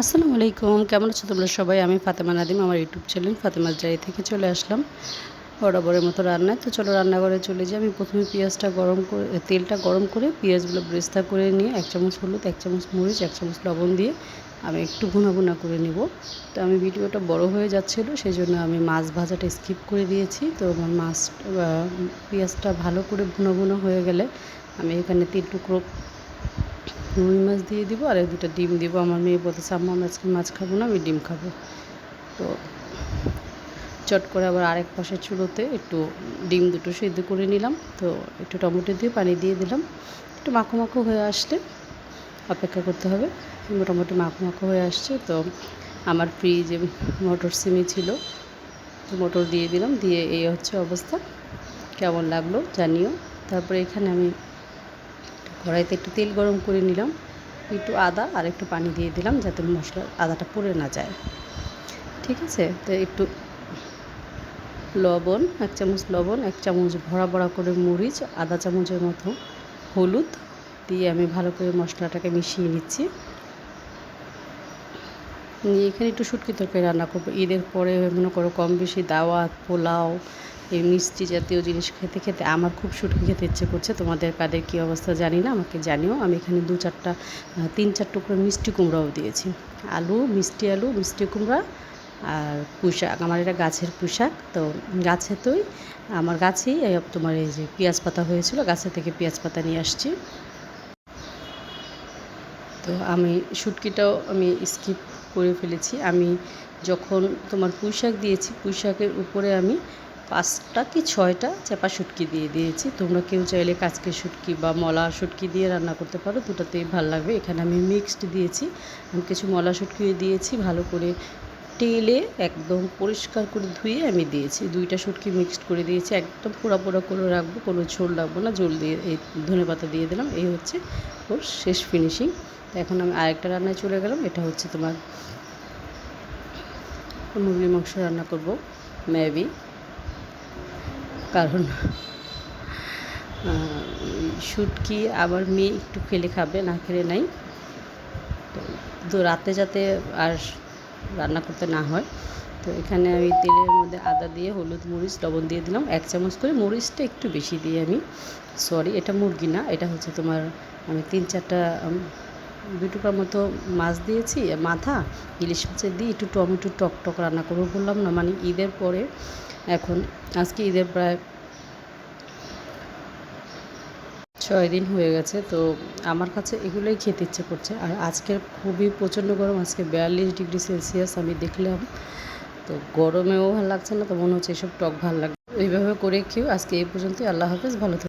আসসালামু আলাইকুম, কেমন আছো তোমরা সবাই? আমি ফাতেমা নাদিম, আমার ইউটিউব চ্যানেল ফাতেমাস ডায়েরি থেকে চলে আসলাম বরাবরের মতো রান্নায়। তো চলো রান্নাঘরে চলে যাই। আমি প্রথমে তেলটা গরম করে পেঁয়াজগুলো ব্রেস্তা করে নিয়ে 1 চামচ হলুদ, 1 চামচ মরিচ, 1 চামচ লবণ দিয়ে আমি একটু ভুনা করে নিব। তো আমি ভিডিওটা বড় হয়ে যাচ্ছিলো, সেই জন্য আমি মাছ ভাজাটা স্কিপ করে দিয়েছি। তো আমার পেঁয়াজটা ভালো করে ভুনা হয়ে গেলে আমি এখানে 3 টুকরো রুই মাছ দিয়ে দিব আর 2টা ডিম দিব। আমার মেয়ে বলতেছে আম্মা আজকে মাছ খাবো না, আমি ডিম খাবো। তো চট করে আবার আরেক পাশে চুলোতে একটু ডিম দুটো সেদ্ধ করে নিলাম। তো একটু টমেটো দিয়ে পানি দিয়ে দিলাম। একটু মাখো মাখো হয়ে আসলে অপেক্ষা করতে হবে। মোটামুটি মাখো মাখো হয়ে আসছে। তো আমার ফ্রিজে মটর সিমি ছিল, তো মটর দিয়ে দিলাম, দিয়ে এই হচ্ছে অবস্থা। কেমন লাগলো জানিও। তারপরে এখানে আমি কড়াইতে একটু তেল গরম করে নিলাম, একটু আদা আর একটু পানি দিয়ে দিলাম যাতে আদাটা পুড়ে না যায়। ঠিক আছে, তো একটু লবণ, 1 চামচ লবণ, 1 চামচ ভরা করে মরিচ, আধা চামচের মতো হলুদ দিয়ে আমি ভালো করে মশলাটাকে মিশিয়ে নিচ্ছি। নিয়ে এখানে একটু শুটকি তরকারি রান্না করবো। ঈদের পরে মনে করো কম বেশি দাওয়াত, পোলাও, এই মিষ্টি জাতীয় জিনিস খেতে খেতে আমার খুব শুটকি খেতে ইচ্ছে করছে। তোমাদের কাদের কী অবস্থা জানি না, আমাকে জানিও। আমি এখানে 3-4 টুকরো মিষ্টি কুমড়াও দিয়েছি। মিষ্টি আলু, মিষ্টি কুমড়া আর পুঁইশাক। আমার এটা গাছের পুঁইশাক। তো গাছেতেই আমার গাছেই তোমার এই যে পেঁয়াজ পাতা হয়েছিল, গাছে থেকে পেঁয়াজ পাতা নিয়ে আসছি। তো আমি শুটকিটাও আমি স্কিপ করে ফেলেছি। আমি যখন তোমার পুঁইশাক দিয়েছি, পুঁইশাকের উপরে আমি 5টা কি 6টা চাপা শুটকি দিয়ে দিয়েছি। তোমরা কেউ চাইলে কাচকি শুটকি বা মলা শুটকি দিয়ে রান্না করতে পারো, দুটাতেই ভালো লাগবে। এখানে আমি মিক্সড দিয়েছি, আমি কিছু মলা শুটকিও দিয়েছি। ভালো করে টেলে একদম পরিষ্কার করে ধুয়ে আমি দিয়েছি। 2টা শুটকি মিক্সড করে দিয়েছি, একদম পোড়া করে রাখবো, কোনো ঝোল রাখবো না। ঝোল দিয়ে এই ধনেপাতা দিয়ে দিলাম। এই হচ্ছে ওর শেষ ফিনিশিং। তো এখন আমি আরেকটা রান্নায় চলে গেলাম। এটা হচ্ছে তোমার মুরগির মাংস রান্না করব মেবি, কারণ শুটকি আমার মেয়ে একটু খেলে খাবে, না খেলে নাই। তো রাতে যাতে আর রান্না করতে না হয়, তো এখানে আমি তেলের মধ্যে আদা দিয়ে হলুদ মরিচ লবণ দিয়ে দিলাম 1 চামচ করে। মরিচটা একটু বেশি দিয়ে আমি, সরি এটা মুরগি না, এটা হচ্ছে তোমার আমি 3-4টা 2 টুকরার মতো মাছ দিয়েছি, মাথা ইলিশ মাছের দিয়ে একটু টমেটো টক রান্না করবো বললাম না। মানে ঈদের পরে এখন আজকে ঈদের প্রায় 6 দিন হয়ে গেছে। তো আমার কাছে এগুলোই খেতে ইচ্ছে করছে। আর আজকে খুবই প্রচণ্ড গরম, আজকে 42 ডিগ্রি সেলসিয়াস আমি দেখলাম। তো গরমেও ভালো লাগছে না, তো মনে হচ্ছে এসব টক ভালো লাগবে। এইভাবে করে খেয়েও আজকে এই পর্যন্তই। আল্লাহ হাফেজ, ভালো থাকবে।